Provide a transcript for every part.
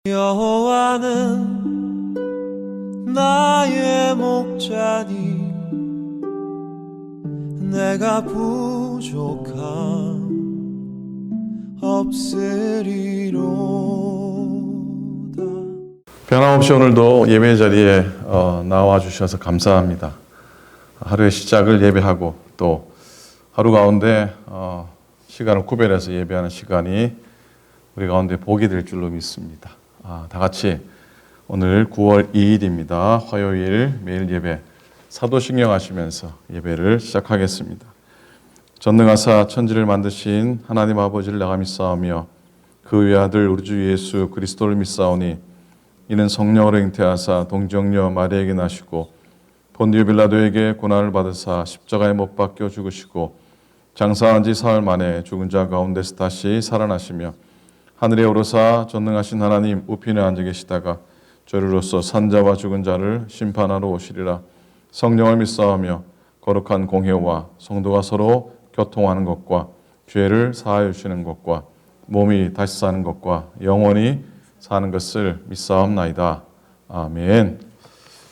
여호와는 나의 목자니 내가 부족함 없으리로다. 변함없이 오늘도 예배 자리에 나와 주셔서 감사합니다. 하루의 시작을 예배하고 또 하루 가운데 시간을 구별해서 예배하는 시간이 우리 가운데 복이 될 줄로 믿습니다. 다 같이 오늘 9월 2일입니다. 화요일 매일 예배 사도신경 하시면서 예배를 시작하겠습니다. 전능하사 천지를 만드신 하나님 아버지를 내가 믿사오며 그 외아들 우리 주 예수 그리스도를 믿사오니 이는 성령으로 잉태하사 동정녀 마리아에게 나시고 본디오 빌라도에게 고난을 받으사 십자가에 못 박혀 죽으시고 장사한 지 사흘 만에 죽은 자 가운데서 다시 살아나시며 하늘에 오르사 전능하신 하나님 우편에 앉아 계시다가 저리로서 산자와 죽은 자를 심판하러 오시리라. 성령을 믿사오며 거룩한 공회와 성도가 서로 교통하는 것과 죄를 사하여 주시는 것과 몸이 다시 사는 것과 영원히 사는 것을 믿사옵나이다. 아멘.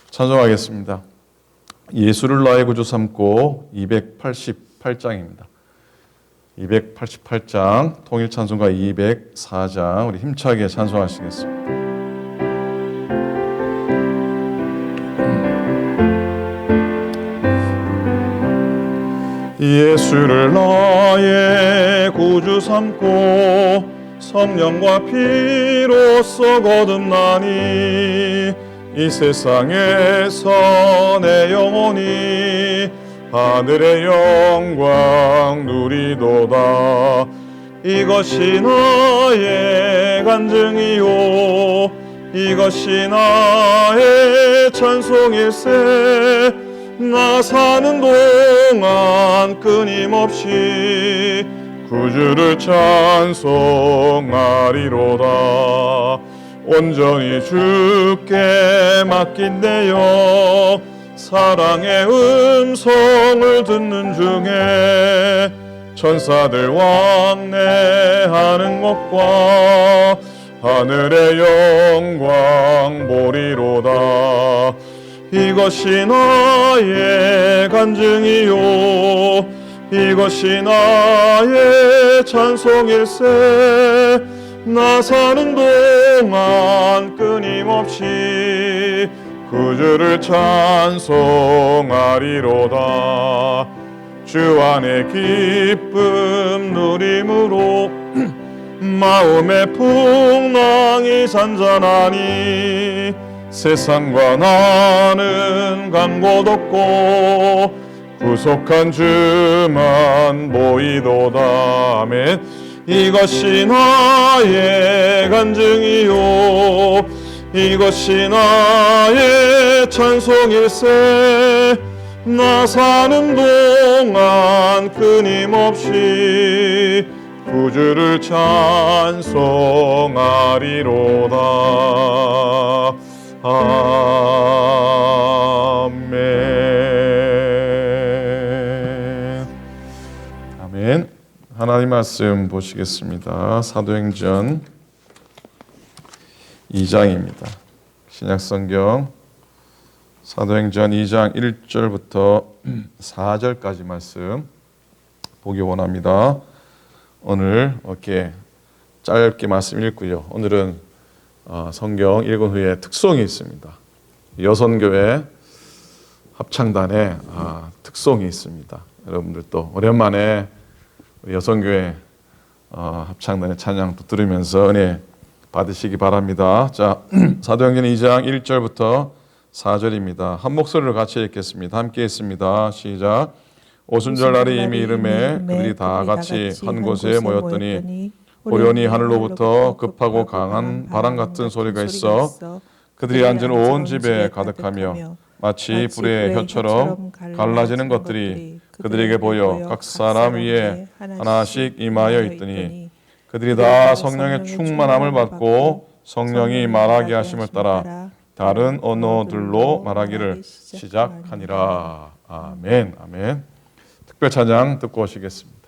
찬송하겠습니다. 예수를 나의 구주 삼고 288장입니다. 288장 통일찬송가 204장 우리 힘차게 찬송하시겠습니다. 예수를 나의 구주 삼고 성령과 피로써 거듭나니 이 세상에서 내 영혼이 하늘의 영광 누리도다. 이것이 나의 간증이요 이것이 나의 찬송일세. 나 사는 동안 끊임없이 구주를 찬송하리로다. 온전히 주께 맡긴대요 사랑의 음성을 듣는 중에 천사들 왕래하는 것과 하늘의 영광 보리로다. 이것이 나의 간증이요 이것이 나의 찬송일세. 나 사는 동안 끊임없이 구주를 찬송하리로다. 주 안에 기쁨 누림으로 마음의 풍랑이 잔잔하니 세상과 나는 간 곳 없고 구속한 주만 보이도다. 아멘. 이것이 나의 간증이요 이것이 나의 찬송일세. 나 사는 동안 끊임없이 구주를 찬송하리로다. 아멘. 아멘. 하나님 말씀 보시겠습니다. 사도행전 2장입니다. 신약성경 사도행전 2장 1절부터 4절까지 말씀 보기 원합니다. 오늘 이렇게 짧게 말씀 읽고요. 오늘은 성경 읽은 후에 특송이 있습니다. 여선교회 합창단의 특송이 있습니다. 여러분들 또 오랜만에 여선교회 합창단의 찬양도 들으면서 은혜 받으시기 바랍니다. 자, 사도행전 2장 1절부터 4절입니다. 한 목소리로 같이 읽겠습니다. 함께 읽습니다. 시작. 오순절 날이 이미 이름에 그들이 다 같이 한 곳에 모였더니 우연히 하늘로부터 급하고 강한 바람 같은 소리가 있어 그들이 앉은 온 집에 가득하며 마치 불의 혀처럼 갈라지는 것들이 그들에게 보여 각 사람 위에 하나씩 임하여 있더니 그들이 다 성령의 충만함을 받고 성령이 말하게 하심을 따라 다른 언어들로 말하기를 시작하니라. 아멘. 아멘. 특별 찬양 듣고 오시겠습니다.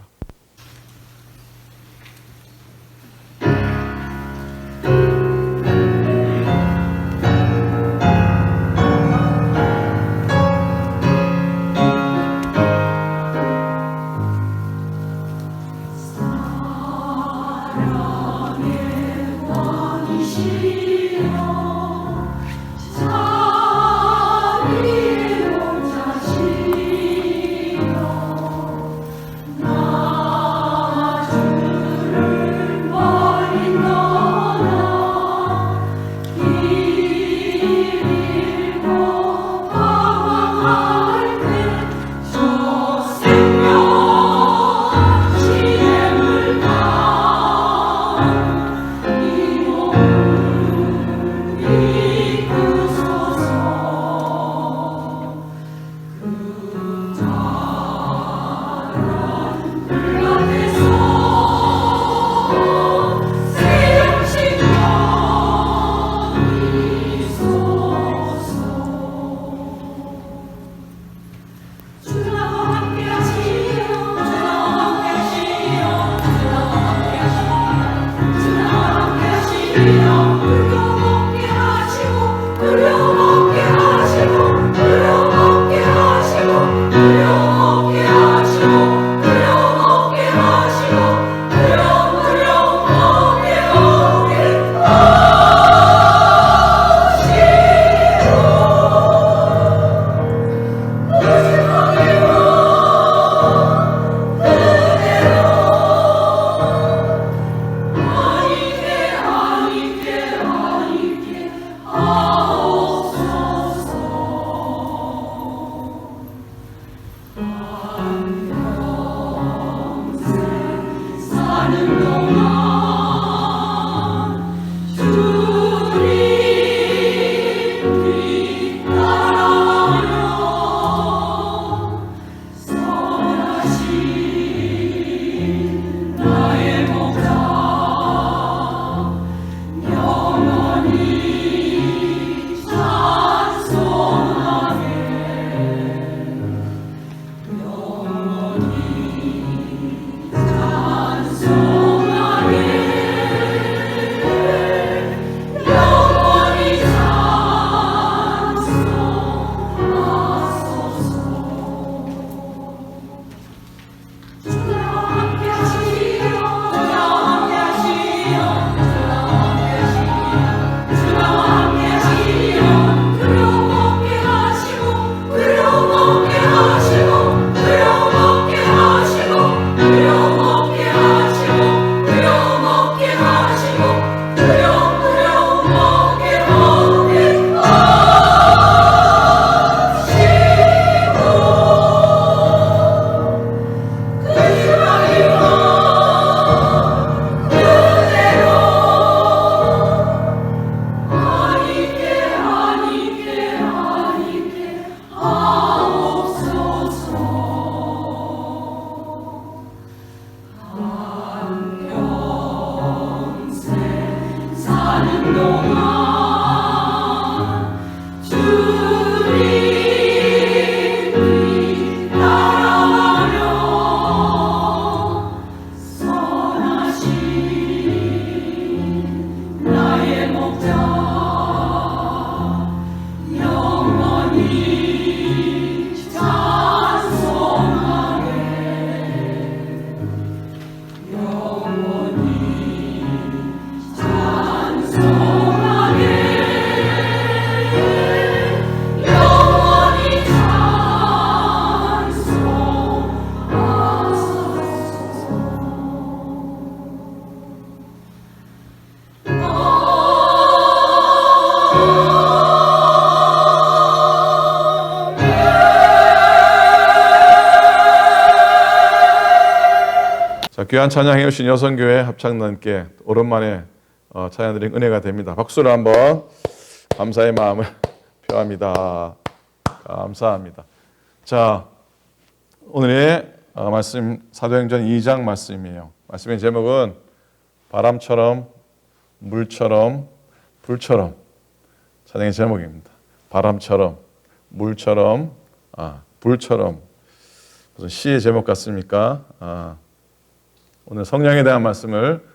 귀한 찬양해 주신 여성교회 합창단께 오랜만에 찬양드린 은혜가 됩니다. 박수를 한번 감사의 마음을 표합니다. 감사합니다. 자, 오늘의 말씀 사도행전 2장 말씀이에요. 말씀의 제목은 바람처럼 물처럼 불처럼 찬양의 제목입니다. 바람처럼 물처럼 불처럼 무슨 시의 제목 같습니까? 오늘 성령에 대한 말씀을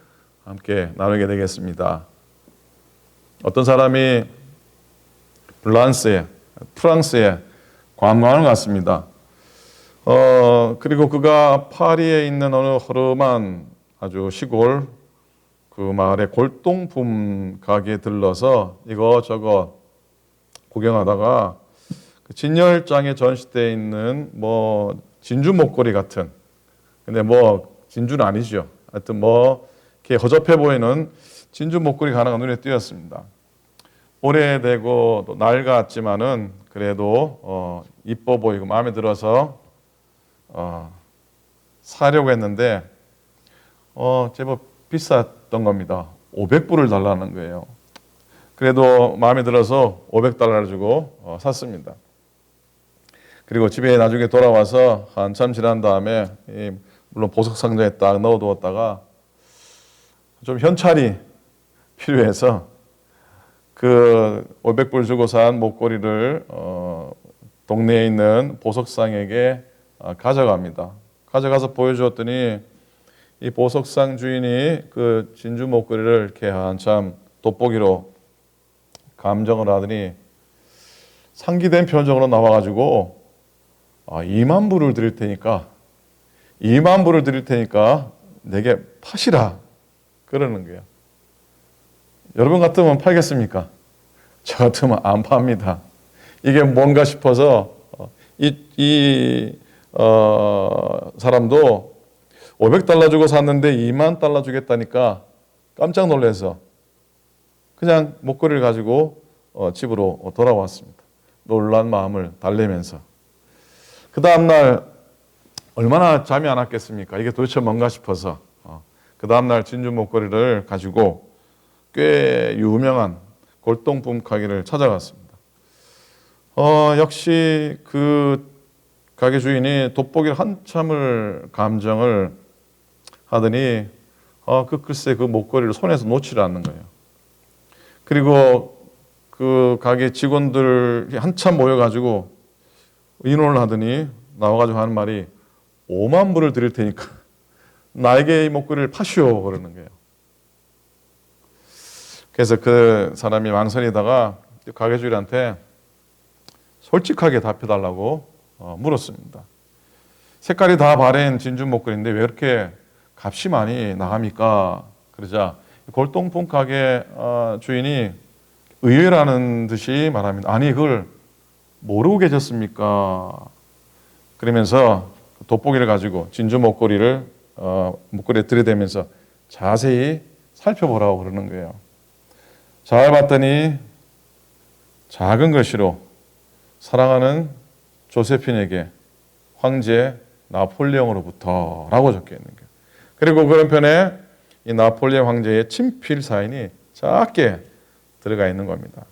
함께 나누게 되겠습니다. 어떤 사람이 프랑스에 관광을 갔습니다. 그리고 그가 파리에 있는 어느 허름한 아주 시골 그 마을의 골동품 가게에 들러서 이것저것 구경하다가 그 진열장에 전시되어 있는 뭐 진주 목걸이 같은, 근데 뭐 진주는 아니죠. 하여튼 뭐 이렇게 허접해 보이는 진주 목걸이 하나가 눈에 띄었습니다. 오래되고 또 낡았지만은 그래도 이뻐 보이고 마음에 들어서 사려고 했는데 제법 비쌌던 겁니다. 500불을 달라는 거예요. 그래도 마음에 들어서 500달러를 주고 샀습니다. 그리고 집에 나중에 돌아와서 한참 지난 다음에 물론 보석 상자에 딱 넣어두었다가 좀 현찰이 필요해서 그 500불 주고 산 목걸이를 동네에 있는 보석상에게 가져갑니다. 가져가서 보여주었더니 이 보석상 주인이 그 진주 목걸이를 이렇게 한참 돋보기로 감정을 하더니 상기된 표정으로 나와가지고 2만 불을 드릴 테니까 2만 불을 드릴 테니까 내게 파시라 그러는 거예요. 여러분 같으면 팔겠습니까? 저 같으면 안 팝니다. 이게 뭔가 싶어서 사람도 500달러 주고 샀는데 2만 달러 주겠다니까 깜짝 놀라서 그냥 목걸이를 가지고 집으로 돌아왔습니다. 놀란 마음을 달래면서. 그 다음날 얼마나 잠이 안 왔겠습니까? 이게 도대체 뭔가 싶어서 그 다음날 진주 목걸이를 가지고 꽤 유명한 골동품 가게를 찾아갔습니다. 역시 그 가게 주인이 돋보기를 한참을 감정을 하더니 글쎄 그 목걸이를 손에서 놓지를 않는 거예요. 그리고 그 가게 직원들 한참 모여가지고 의논을 하더니 나와가지고 하는 말이 5만 불을 드릴 테니까 나에게 이 목걸이를 파시오 그러는 거예요. 그래서 그 사람이 망설이다가 가게 주인한테 솔직하게 답해달라고 물었습니다. 색깔이 다 바랜 진주 목걸이인데 왜 이렇게 값이 많이 나갑니까? 그러자 골동품 가게 주인이 의외라는 듯이 말합니다. 아니 그걸 모르고 계셨습니까? 그러면서 돋보기를 가지고 진주 목걸이를 목걸이에 들이대면서 자세히 살펴보라고 그러는 거예요. 잘 봤더니 작은 글씨로 사랑하는 조세핀에게 황제 나폴레옹으로부터 라고 적혀 있는 거예요. 그리고 그런 편에 이 나폴레옹 황제의 친필 사인이 작게 들어가 있는 겁니다.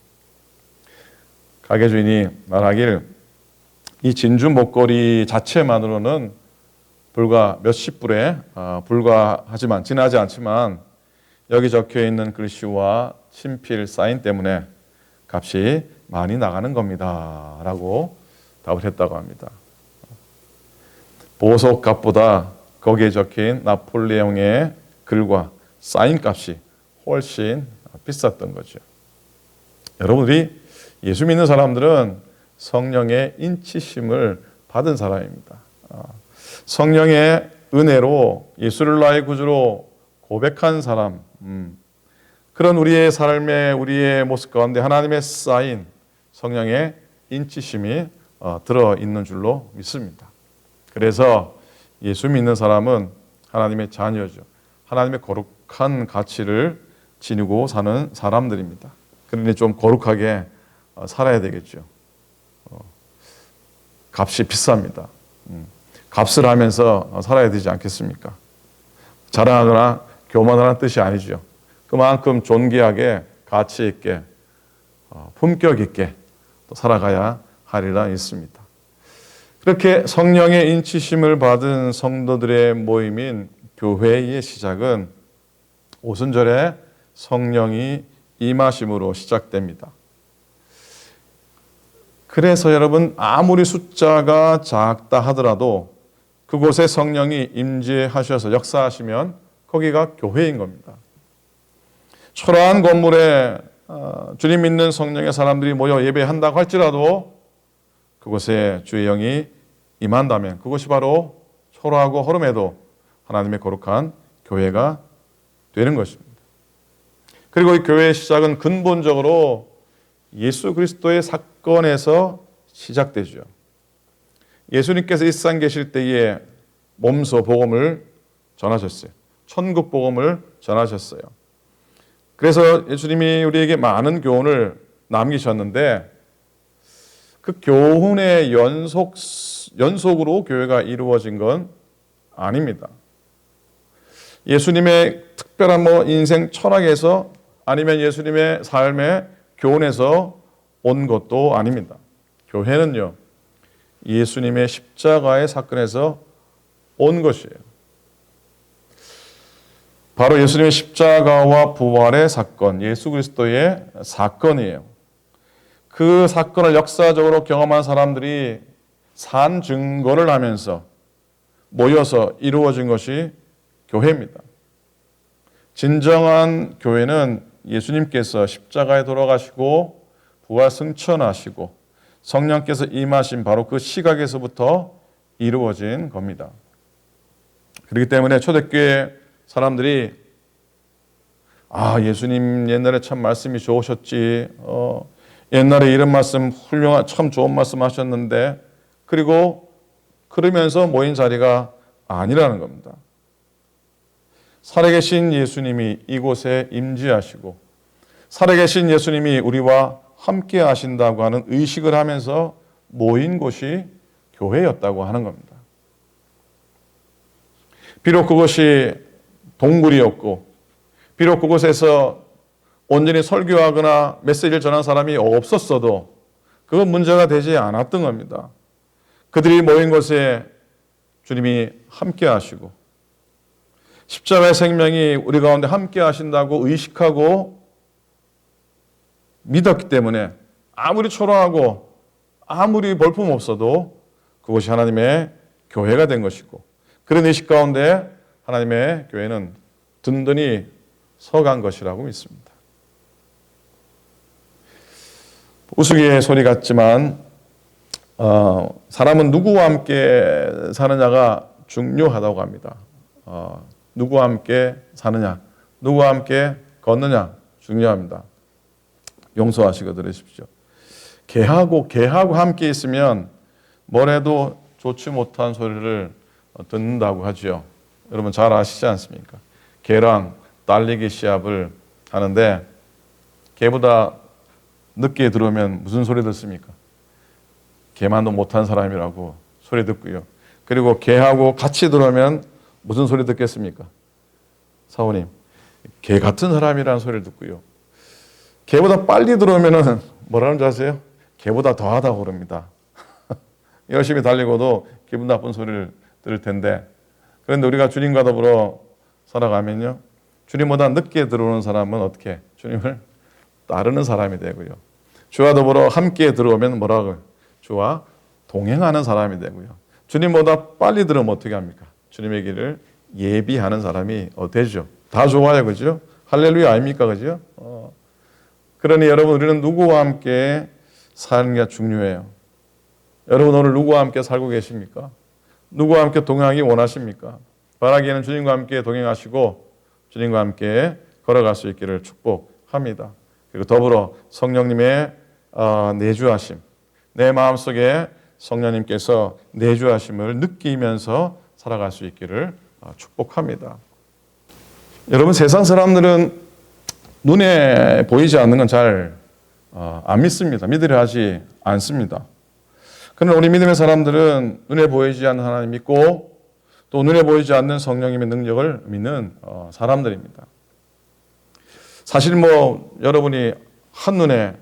가게 주인이 말하길 이 진주 목걸이 자체만으로는 불과 몇십 불에 불과하지만 지나지 않지만 여기 적혀 있는 글씨와 친필 사인 때문에 값이 많이 나가는 겁니다 라고 답을 했다고 합니다. 보석값보다 거기에 적힌 나폴레옹의 글과 사인 값이 훨씬 비쌌던 거죠. 여러분들이 예수 믿는 사람들은 성령의 인치심을 받은 사람입니다. 성령의 은혜로 예수를 나의 구주로 고백한 사람, 그런 우리의 삶의 우리의 모습 가운데 하나님의 사인 성령의 인치심이 들어있는 줄로 믿습니다. 그래서 예수 믿는 사람은 하나님의 자녀죠. 하나님의 거룩한 가치를 지니고 사는 사람들입니다. 그러니 좀 거룩하게 살아야 되겠죠. 값이 비쌉니다. 값을 하면서 살아야 되지 않겠습니까? 자랑하거나 교만하는 뜻이 아니죠. 그만큼 존귀하게 가치 있게 품격 있게 또 살아가야 하리라 있습니다. 그렇게 성령의 인치심을 받은 성도들의 모임인 교회의 시작은 오순절에 성령이 임하심으로 시작됩니다. 그래서 여러분 아무리 숫자가 작다 하더라도 그곳에 성령이 임재하셔서 역사하시면 거기가 교회인 겁니다. 초라한 건물에 주님 믿는 성령의 사람들이 모여 예배한다고 할지라도 그곳에 주의 영이 임한다면 그것이 바로 초라하고 허름해도 하나님의 거룩한 교회가 되는 것입니다. 그리고 이 교회의 시작은 근본적으로 예수 그리스도의 사건에서 시작되죠. 예수님께서 이 세상 계실 때에 몸소 복음을 전하셨어요. 천국 복음을 전하셨어요. 그래서 예수님이 우리에게 많은 교훈을 남기셨는데 그 교훈의 연속으로 교회가 이루어진 건 아닙니다. 예수님의 특별한 인생 철학에서 아니면 예수님의 삶의 교훈에서 온 것도 아닙니다. 교회는요, 예수님의 십자가의 사건에서 온 것이에요. 바로 예수님의 십자가와 부활의 사건, 예수 그리스도의 사건이에요. 그 사건을 역사적으로 경험한 사람들이 산 증거를 하면서 모여서 이루어진 것이 교회입니다. 진정한 교회는 예수님께서 십자가에 돌아가시고 부활 승천하시고 성령께서 임하신 바로 그 시각에서부터 이루어진 겁니다. 그렇기 때문에 초대교회 사람들이 예수님 옛날에 참 말씀이 좋으셨지, 옛날에 이런 말씀 훌륭한 참 좋은 말씀 하셨는데, 그리고 그러면서 모인 자리가 아니라는 겁니다. 살아계신 예수님이 이곳에 임재하시고 살아계신 예수님이 우리와 함께 하신다고 하는 의식을 하면서 모인 곳이 교회였다고 하는 겁니다. 비록 그것이 동굴이었고 비록 그곳에서 온전히 설교하거나 메시지를 전한 사람이 없었어도 그건 문제가 되지 않았던 겁니다. 그들이 모인 곳에 주님이 함께 하시고 십자가의 생명이 우리 가운데 함께 하신다고 의식하고 믿었기 때문에 아무리 초라하고 아무리 볼품 없어도 그것이 하나님의 교회가 된 것이고, 그런 의식 가운데 하나님의 교회는 든든히 서간 것이라고 믿습니다. 우스갯 소리 같지만 사람은 누구와 함께 사느냐가 중요하다고 합니다. 누구와 함께 사느냐, 누구와 함께 걷느냐 중요합니다. 용서하시고 들으십시오. 개하고 함께 있으면 뭐래도 좋지 못한 소리를 듣는다고 하죠. 여러분 잘 아시지 않습니까? 개랑 달리기 시합을 하는데 개보다 늦게 들어오면 무슨 소리 듣습니까? 개만도 못한 사람이라고 소리 듣고요. 그리고 개하고 같이 들어오면 무슨 소리 듣겠습니까? 사모님, 개 같은 사람이라는 소리를 듣고요. 개보다 빨리 들어오면은 뭐라는 줄 아세요? 개보다 더하다고 그럽니다. 열심히 달리고도 기분 나쁜 소리를 들을 텐데, 그런데 우리가 주님과 더불어 살아가면요, 주님보다 늦게 들어오는 사람은 어떻게? 주님을 따르는 사람이 되고요. 주와 더불어 함께 들어오면 뭐라고요? 주와 동행하는 사람이 되고요. 주님보다 빨리 들어오면 어떻게 합니까? 주님의 길을 예비하는 사람이 되죠. 다 좋아요, 그죠? 할렐루야 아닙니까, 그죠? 그러니 여러분, 우리는 누구와 함께 사는 게 중요해요. 여러분 오늘 누구와 함께 살고 계십니까? 누구와 함께 동행하기 원하십니까? 바라기에는 주님과 함께 동행하시고 주님과 함께 걸어갈 수 있기를 축복합니다. 그리고 더불어 성령님의 내주하심, 내 마음속에 성령님께서 내주하심을 느끼면서 살아갈 수 있기를 축복합니다. 여러분, 세상 사람들은 눈에 보이지 않는 건 잘 안 믿습니다. 믿으려 하지 않습니다. 그러나 우리 믿음의 사람들은 눈에 보이지 않는 하나님 믿고 또 눈에 보이지 않는 성령님의 능력을 믿는 사람들입니다. 사실 여러분이 한눈에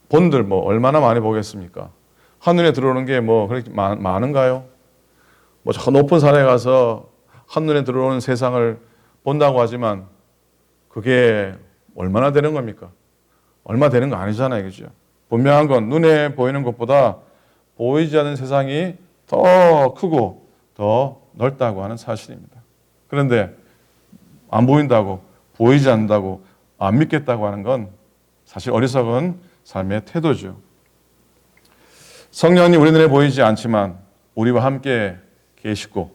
본들 얼마나 많이 보겠습니까? 한눈에 들어오는 게 그렇게 많은가요? 저 높은 산에 가서 한눈에 들어오는 세상을 본다고 하지만 그게 얼마나 되는 겁니까? 얼마 되는 거 아니잖아요, 그죠? 분명한 건 눈에 보이는 것보다 보이지 않는 세상이 더 크고 더 넓다고 하는 사실입니다. 그런데 안 보인다고, 보이지 않는다고, 안 믿겠다고 하는 건 사실 어리석은 삶의 태도죠. 성령님 우리 눈에 보이지 않지만 우리와 함께 계시고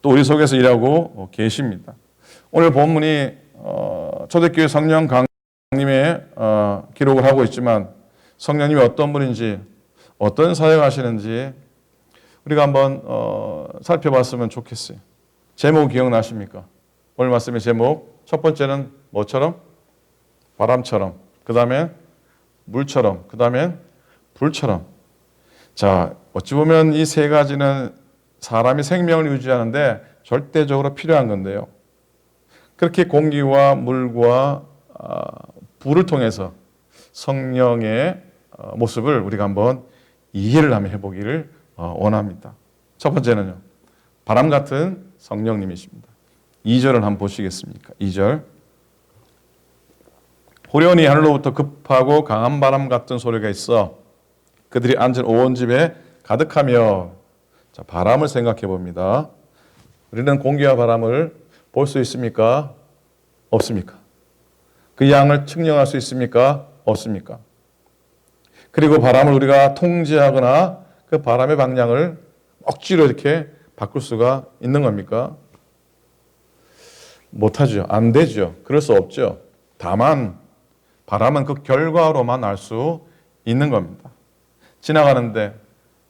또 우리 속에서 일하고 계십니다. 오늘 본문이 초대교회 성령 강림의 기록을 하고 있지만 성령님이 어떤 분인지 어떤 사역하시는지 우리가 한번 살펴봤으면 좋겠어요. 제목 기억나십니까? 오늘 말씀의 제목 첫 번째는 뭐처럼? 바람처럼, 그 다음에 물처럼, 그 다음에 불처럼. 자, 어찌 보면 이 세 가지는 사람이 생명을 유지하는데 절대적으로 필요한 건데요. 그렇게 공기와 물과 불을 통해서 성령의 모습을 우리가 한번 이해를 한번 해보기를 원합니다. 첫 번째는요, 바람 같은 성령님이십니다. 2절을 한번 보시겠습니까? 2절. 호련히 하늘로부터 급하고 강한 바람 같은 소리가 있어 그들이 앉은 온 집에 가득하며. 자, 바람을 생각해 봅니다. 우리는 공기와 바람을 볼 수 있습니까? 없습니까? 그 양을 측량할 수 있습니까? 없습니까? 그리고 바람을 우리가 통제하거나 그 바람의 방향을 억지로 이렇게 바꿀 수가 있는 겁니까? 못하죠. 안 되죠. 그럴 수 없죠. 다만 바람은 그 결과로만 알 수 있는 겁니다. 지나가는데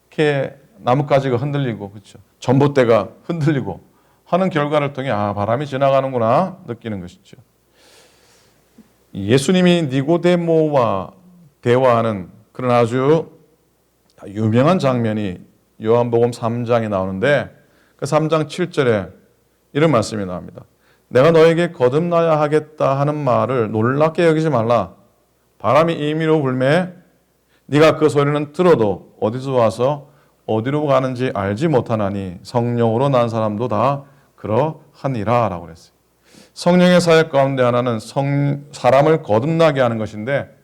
이렇게 나뭇가지가 흔들리고, 그렇죠. 전봇대가 흔들리고 하는 결과를 통해 바람이 지나가는구나 느끼는 것이죠. 예수님이 니고데모와 대화하는 그런 아주 유명한 장면이 요한복음 3장에 나오는데 그 3장 7절에 이런 말씀이 나옵니다. 내가 너에게 거듭나야 하겠다 하는 말을 놀랍게 여기지 말라. 바람이 임의로 불매 네가 그 소리는 들어도 어디서 와서 어디로 가는지 알지 못하나니 성령으로 난 사람도 다 그러하니라 라고 그랬어요. 성령의 사역 가운데 하나는 사람을 거듭나게 하는 것인데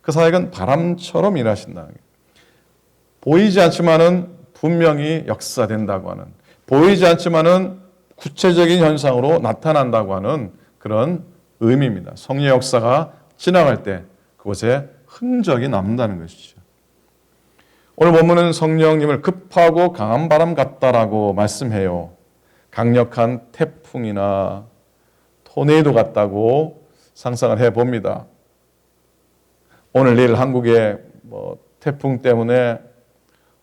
그 사역은 바람처럼 일하신다는 거예요. 보이지 않지만은 분명히 역사된다고 하는, 보이지 않지만은 구체적인 현상으로 나타난다고 하는 그런 의미입니다. 성령 역사가 지나갈 때 그곳에 흔적이 남는다는 것이죠. 오늘 본문은 성령님을 급하고 강한 바람 같다라고 말씀해요. 강력한 태풍이나 토네이도 같다고 상상을 해봅니다. 오늘 내일 한국에 태풍 때문에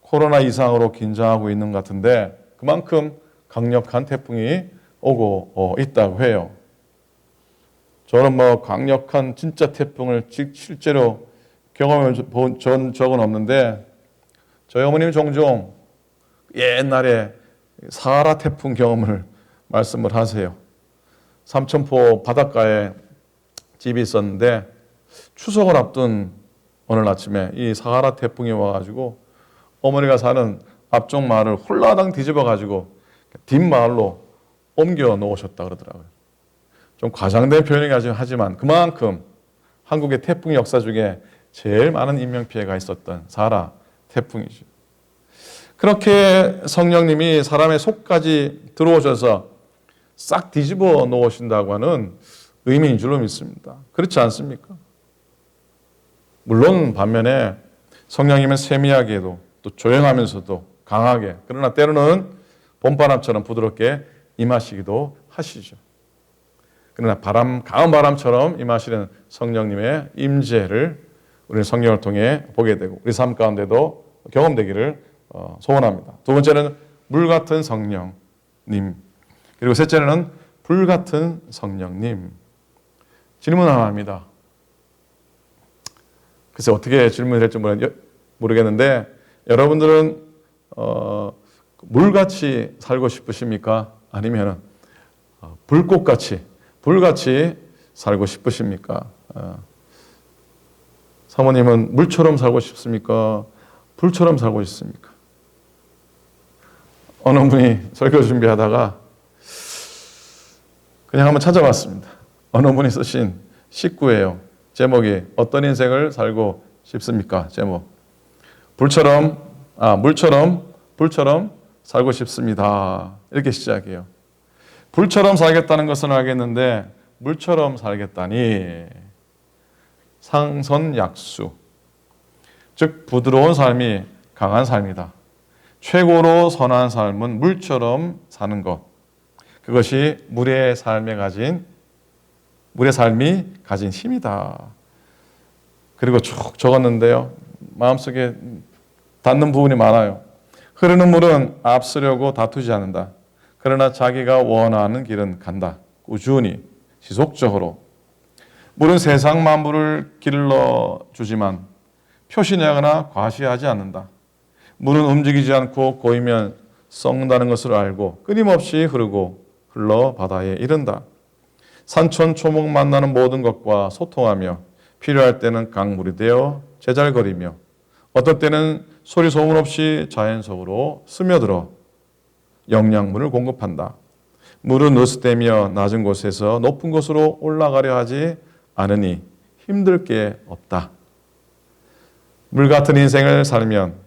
코로나 이상으로 긴장하고 있는 것 같은데 그만큼 강력한 태풍이 오고 있다고 해요. 저는 강력한 진짜 태풍을 실제로 경험해 본 적은 없는데 저희 어머님 종종 옛날에 사하라 태풍 경험을 말씀을 하세요. 삼천포 바닷가에 집이 있었는데 추석을 앞둔 어느 아침에 이 사하라 태풍이 와가지고 어머니가 사는 앞쪽 마을을 홀라당 뒤집어가지고 뒷마을로 옮겨 놓으셨다 그러더라고요. 좀 과장된 표현이긴 하지만 그만큼 한국의 태풍 역사 중에 제일 많은 인명피해가 있었던 사하라 태풍이죠. 그렇게 성령님이 사람의 속까지 들어오셔서 싹 뒤집어 놓으신다고 하는 의미인 줄로 믿습니다. 그렇지 않습니까? 물론 반면에 성령님은 세미하게도 또 조용하면서도 강하게, 그러나 때로는 봄바람처럼 부드럽게 임하시기도 하시죠. 그러나 강한 바람처럼 임하시는 성령님의 임재를 우리는 성령을 통해 보게 되고 우리 삶 가운데도 경험되기를 소원합니다. 두 번째는 물 같은 성령님, 그리고 셋째는 불 같은 성령님. 질문 하나 합니다. 글쎄 어떻게 질문을 할지 모르겠는데 여러분들은 물같이 살고 싶으십니까? 아니면 불같이 살고 싶으십니까? 사모님은 물처럼 살고 싶습니까? 불처럼 살고 싶습니까? 어느 분이 설교 준비하다가 그냥 한번 찾아봤습니다. 어느 분이 쓰신 식구예요. 제목이 어떤 인생을 살고 싶습니까? 제목. 불처럼 살고 싶습니다. 이렇게 시작해요. 불처럼 살겠다는 것은 알겠는데 물처럼 살겠다니 상선약수, 즉 부드러운 삶이 강한 삶이다. 최고로 선한 삶은 물처럼 사는 것. 그것이 물의 삶이 가진 힘이다. 그리고 쭉 적었는데요. 마음속에 닿는 부분이 많아요. 흐르는 물은 앞서려고 다투지 않는다. 그러나 자기가 원하는 길은 간다. 꾸준히, 지속적으로. 물은 세상 만물을 길러주지만 표시내거나 과시하지 않는다. 물은 움직이지 않고 고이면 썩는다는 것을 알고 끊임없이 흘러 바다에 이른다. 산천초목 만나는 모든 것과 소통하며 필요할 때는 강물이 되어 제잘거리며 어떤 때는 소리 소문 없이 자연 속으로 스며들어 영양분을 공급한다. 물은 으스대며 낮은 곳에서 높은 곳으로 올라가려 하지 않으니 힘들 게 없다. 물 같은 인생을 살면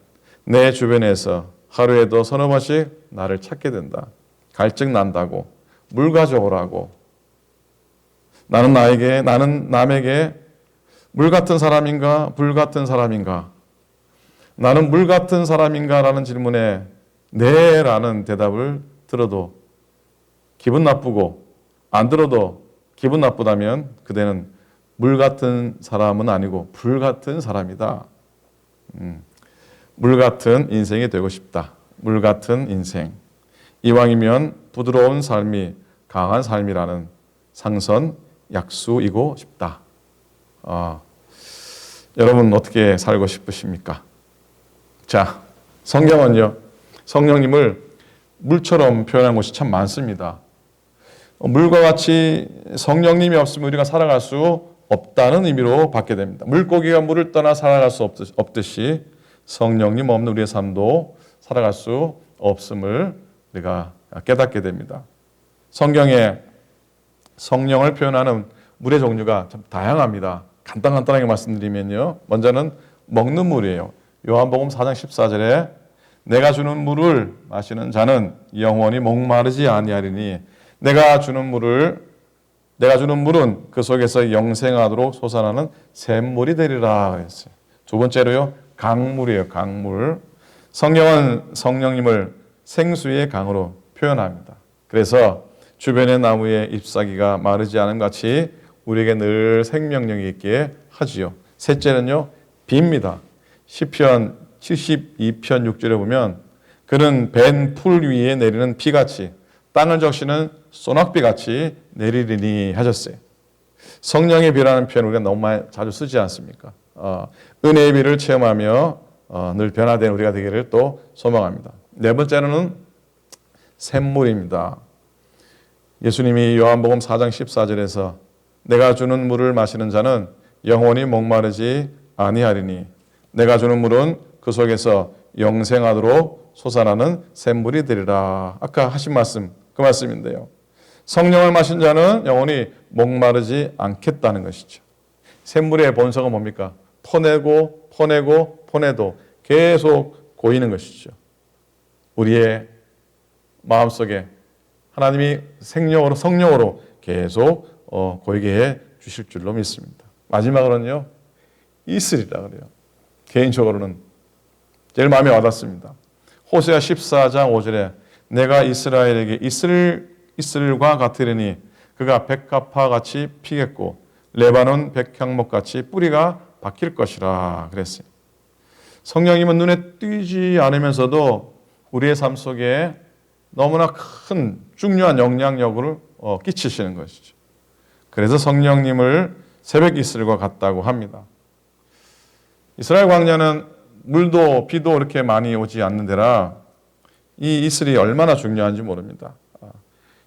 내 주변에서 하루에도 서너 번씩 나를 찾게 된다. 갈증 난다고 물 가져오라고 나는 남에게 물 같은 사람인가, 불 같은 사람인가? 나는 물 같은 사람인가? 라는 질문에 네 라는 대답을 들어도 기분 나쁘고 안 들어도 기분 나쁘다면 그대는 물 같은 사람은 아니고 불 같은 사람이다. 물 같은 인생이 되고 싶다. 물 같은 인생. 이왕이면 부드러운 삶이 강한 삶이라는 상선 약수이고 싶다. 여러분 어떻게 살고 싶으십니까? 자, 성경은요, 성령님을 물처럼 표현한 곳이 참 많습니다. 물과 같이 성령님이 없으면 우리가 살아갈 수 없다는 의미로 받게 됩니다. 물고기가 물을 떠나 살아갈 수 없듯이 성령님 없는 우리의 삶도 살아갈 수 없음을 우리가 깨닫게 됩니다. 성경에 성령을 표현하는 물의 종류가 참 다양합니다. 간단하게 말씀드리면요. 먼저는 먹는 물이에요. 요한복음 4장 14절에 내가 주는 물을 마시는 자는 영원히 목마르지 아니하리니 내가 주는 물은 그 속에서 영생하도록 솟아나는 샘물이 되리라 그랬어요. 두 번째로요. 강물이에요. 강물. 성경은 성령님을 생수의 강으로 표현합니다. 그래서 주변의 나무의 잎사귀가 마르지 않은 같이 우리에게 늘 생명력이 있게 하지요. 셋째는요. 비입니다. 시편 72편 6절에 보면 그는 밴 풀 위에 내리는 비같이 땅을 적시는 소낙비같이 내리리니 하셨어요. 성령의 비라는 표현을 우리가 너무 많이 자주 쓰지 않습니까? 은혜의 비를 체험하며 늘 변화된 우리가 되기를 또 소망합니다. 네 번째로는 샘물입니다. 예수님이 요한복음 4장 14절에서 내가 주는 물을 마시는 자는 영원히 목마르지 아니하리니 내가 주는 물은 그 속에서 영생하도록 솟아나는 샘물이 되리라. 아까 하신 말씀, 그 말씀인데요. 성령을 마신 자는 영원히 목마르지 않겠다는 것이죠. 샘물의 본성은 뭡니까? 퍼내도 계속 고이는 것이죠. 우리의 마음속에 하나님이 성령으로 계속 고이게 해 주실 줄로 믿습니다. 마지막으로는요. 이슬이라 그래요. 개인적으로는 제일 마음에 와닿습니다. 호세아 14장 5절에 내가 이스라엘에게 이슬과 같으리니 그가 백합화 같이 피겠고 레바논 백향목 같이 뿌리가 박힐 것이라 그랬어요. 성령님은 눈에 띄지 않으면서도 우리의 삶 속에 너무나 큰 중요한 영향력을 끼치시는 것이죠. 그래서 성령님을 새벽 이슬과 같다고 합니다. 이스라엘 광야는 물도 비도 이렇게 많이 오지 않는 데라 이 이슬이 얼마나 중요한지 모릅니다.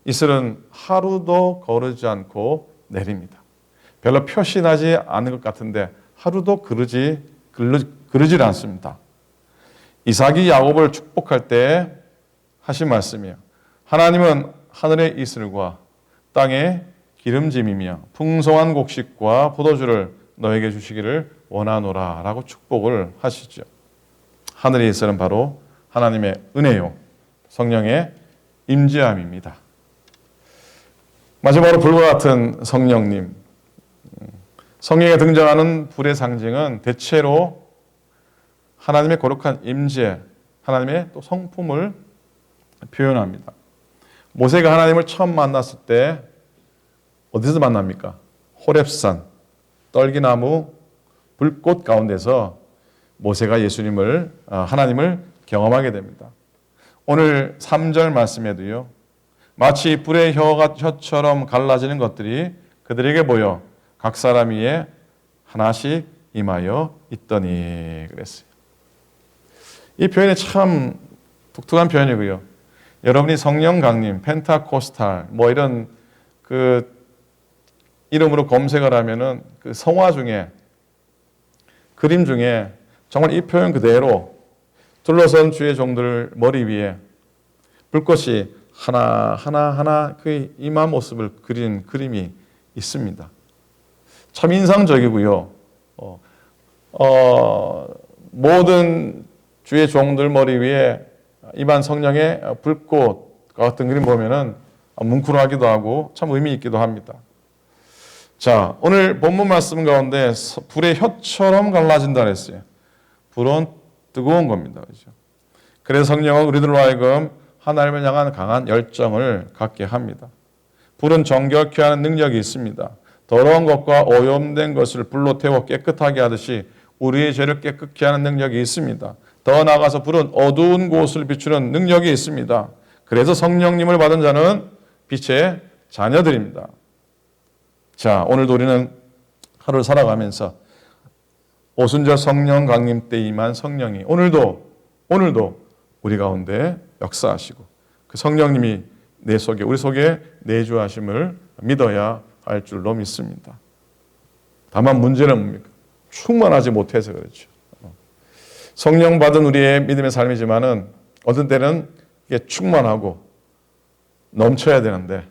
이슬은 하루도 거르지 않고 내립니다. 별로 표시나지 않은 것 같은데 하루도 그러질 않습니다. 이삭이 야곱을 축복할 때 하신 말씀이에요. 하나님은 하늘의 이슬과 땅의 기름짐이며 풍성한 곡식과 포도주를 너에게 주시기를 원하노라 라고 축복을 하시죠. 하늘의 이슬은 바로 하나님의 은혜요. 성령의 임재함입니다. 마지막으로 불과 같은 성령님. 성경에 등장하는 불의 상징은 대체로 하나님의 거룩한 임재, 하나님의 또 성품을 표현합니다. 모세가 하나님을 처음 만났을 때 어디서 만납니까? 호렙산, 떨기나무, 불꽃 가운데서 모세가 하나님을 경험하게 됩니다. 오늘 3절 말씀에도요. 마치 불의 혀처럼 갈라지는 것들이 그들에게 보여 각 사람 위에 하나씩 임하여 있더니 그랬어요. 이 표현이 참 독특한 표현이고요. 여러분이 성령 강림, 펜타코스탈 이런 그 이름으로 검색을 하면은 그 성화 중에 그림 중에 정말 이 표현 그대로 둘러선 주의 종들 머리 위에 불꽃이 하나 그 임한 모습을 그린 그림이 있습니다. 참 인상적이고요. 모든 주의 종들 머리 위에 임한 성령의 불꽃 같은 그림 보면은 뭉클하기도 하고 참 의미 있기도 합니다. 자, 오늘 본문 말씀 가운데 불의 혀처럼 갈라진다 그랬어요. 불은 뜨거운 겁니다. 그렇죠? 그래서 성령은 우리들로 하여금 하나님을 향한 강한 열정을 갖게 합니다. 불은 정결케 하는 능력이 있습니다. 더러운 것과 오염된 것을 불로 태워 깨끗하게 하듯이 우리의 죄를 깨끗게 하는 능력이 있습니다. 더 나아가서 불은 어두운 곳을 비추는 능력이 있습니다. 그래서 성령님을 받은 자는 빛의 자녀들입니다. 자, 오늘도 우리는 하루를 살아가면서 오순절 성령 강림 때 임한 성령이 오늘도 우리 가운데 역사하시고 그 성령님이 우리 속에 내주하심을 믿어야 할 줄로 믿습니다. 다만 문제는 뭡니까? 충만하지 못해서 그렇죠. 성령 받은 우리의 믿음의 삶이지만은 어떤 때는 이게 충만하고 넘쳐야 되는데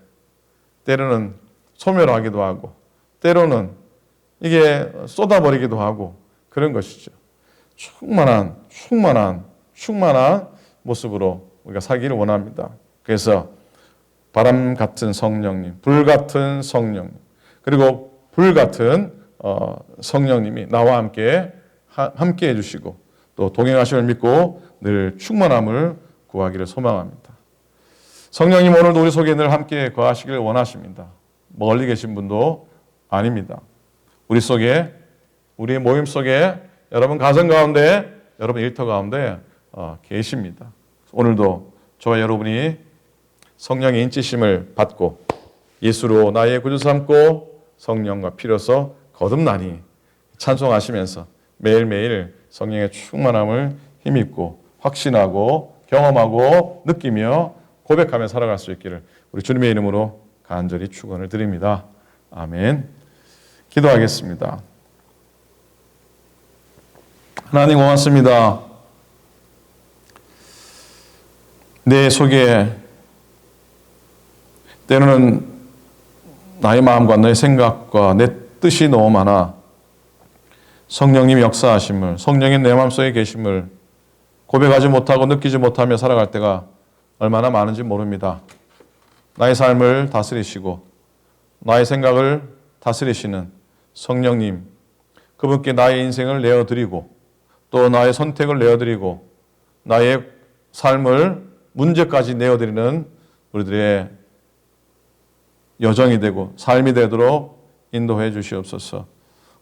때로는 소멸하기도 하고 때로는 이게 쏟아버리기도 하고 그런 것이죠. 충만한 모습으로 우리가 살기를 원합니다. 그래서 바람 같은 성령님, 불 같은 성령님, 그리고 불 같은 성령님이 나와 함께 해주시고 또 동행하심을 믿고 늘 충만함을 구하기를 소망합니다. 성령님 오늘도 우리 속에 늘 함께 거하시길 원하십니다. 멀리 계신 분도 아닙니다. 우리 속에, 우리의 모임 속에, 여러분 가정 가운데, 여러분 일터 가운데 계십니다. 오늘도 저와 여러분이 성령의 인치심을 받고 예수로 나의 구주 삼고 성령과 피로서 거듭나니 찬송하시면서 매일매일 성령의 충만함을 힘입고 확신하고 경험하고 느끼며 고백하며 살아갈 수 있기를 우리 주님의 이름으로 간절히 축원을 드립니다. 아멘. 기도하겠습니다. 하나님 고맙습니다. 내 속에 때로는 나의 마음과 내 생각과 내 뜻이 너무 많아 성령님 역사하심을, 성령인 내 마음속에 계심을 고백하지 못하고 느끼지 못하며 살아갈 때가 얼마나 많은지 모릅니다. 나의 삶을 다스리시고 나의 생각을 다스리시는 성령님, 그분께 나의 인생을 내어드리고 또 나의 선택을 내어드리고 나의 삶을 문제까지 내어드리는 우리들의 여정이 되고 삶이 되도록 인도해 주시옵소서.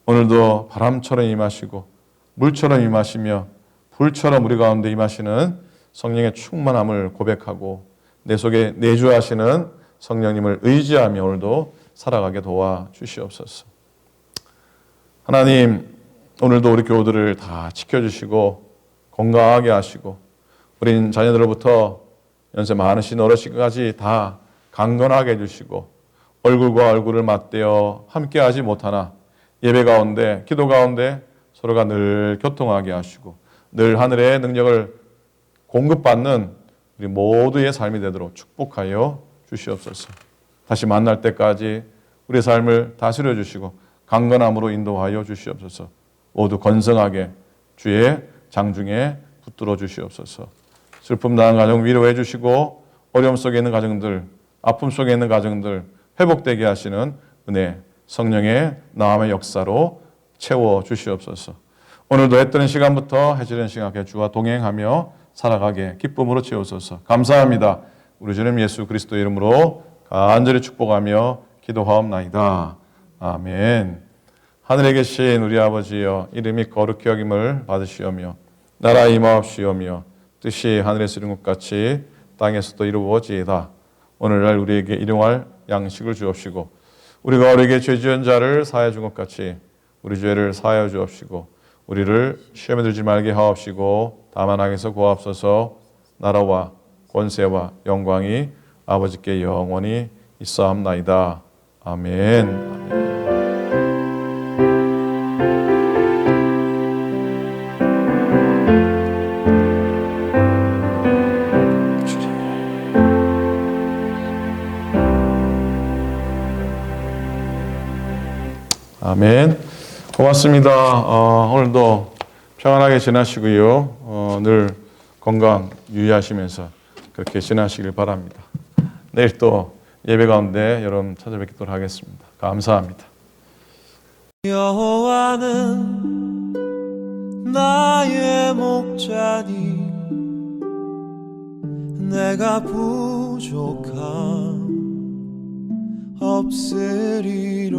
오늘도 바람처럼 임하시고 물처럼 임하시며 불처럼 우리 가운데 임하시는 성령의 충만함을 고백하고 내 속에 내주하시는 성령님을 의지하며 오늘도 살아가게 도와주시옵소서. 하나님, 오늘도 우리 교우들을 다 지켜주시고 건강하게 하시고 우리 자녀들로부터 연세 많으신 어르신까지 다 강건하게 해주시고 얼굴과 얼굴을 맞대어 함께하지 못하나 예배 가운데 기도 가운데 서로가 늘 교통하게 하시고 늘 하늘의 능력을 공급받는 우리 모두의 삶이 되도록 축복하여 주시옵소서. 다시 만날 때까지 우리의 삶을 다스려 주시고 강건함으로 인도하여 주시옵소서. 모두 건성하게 주의 장중에 붙들어 주시옵소서. 슬픔 당한 가정 위로해 주시고 어려움 속에 있는 가정들, 아픔 속에 있는 가정들 회복되게 하시는 은혜, 성령의 나음의 역사로 채워 주시옵소서. 오늘도 해 뜨는 시간부터 해지는 시간까지 주와 동행하며 살아가게 기쁨으로 채우소서. 감사합니다. 우리 주님 예수 그리스도의 이름으로 간절히 축복하며 기도하옵나이다. 아멘. 하늘에 계신 우리 아버지여, 이름이 거룩히 여김을 받으시오며 나라 임하옵시오며 뜻이 하늘에서 이룬 것 같이 땅에서도 이루어지이다. 오늘날 우리에게 일용할 양식을 주옵시고 우리가 우리에게 죄 지은 자를 사하여 준 것 같이 우리 죄를 사하여 주옵시고 우리를 시험에 들지 말게 하옵시고 다만 악에서 구하옵소서. 나라와 권세와 영광이 아버지께 영원히 있사옵나이다. 아멘. 아멘. 고맙습니다. 오늘도 평안하게 지나시고요. 늘 건강 유의하시면서 그렇게 지나시길 바랍니다. 내일 또 예배 가운데 여러분 찾아뵙도록 하겠습니다. 감사합니다. 여호와는 나의 목자니 내가 부족함 없으리로